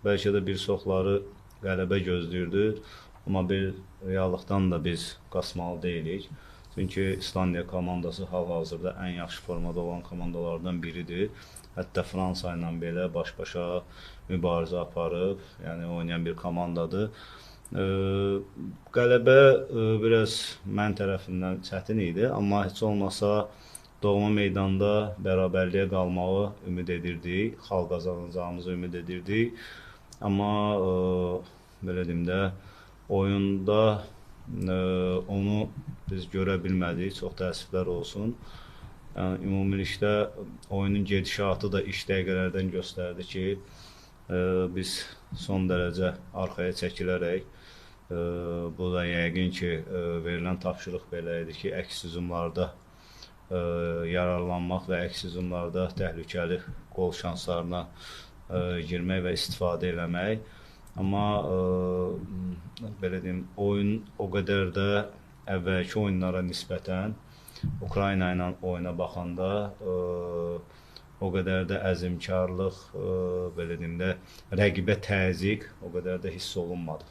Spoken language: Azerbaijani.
bəlkə də bir çoxları qələbə gözləyirdi. Amma bir reallıqdan da biz qaçmalı deyilik. Çünki İslandiya komandası hal-hazırda ən yaxşı formada olan komandalardan biridir. Hətta Fransa ilə belə baş-başa mübarizə aparıb, yəni oynayan bir komandadır. Qələbə biraz mən tərəfindən çətin idi, amma heç olmasa doğma meydanda bərabərliyə qalmağı ümid edirdik, xal qazanacağımızı ümid edirdik. Amma belə deyim də, oyunda onu biz görə bilmədik, çox təəssüflər olsun. Yəni, ümumilikdə oyunun gedişatı da iş dəqiqələrdən göstərdi ki, biz son dərəcə arxaya çəkilərək, bu da yəqin ki, verilən tapşırıq belə idi ki, əks hücumlarda yararlanmaq və əks hücumlarda təhlükəli qol şanslarına girmək və istifadə eləmək. Amma belə deyim, oyun o qədər də əvvəlki oyunlara nisbətən Ukrayna ilə oyuna baxanda o qədər də əzmkarlıq, belə deyim də, rəqibə təzyiq o qədər də hiss olunmadı.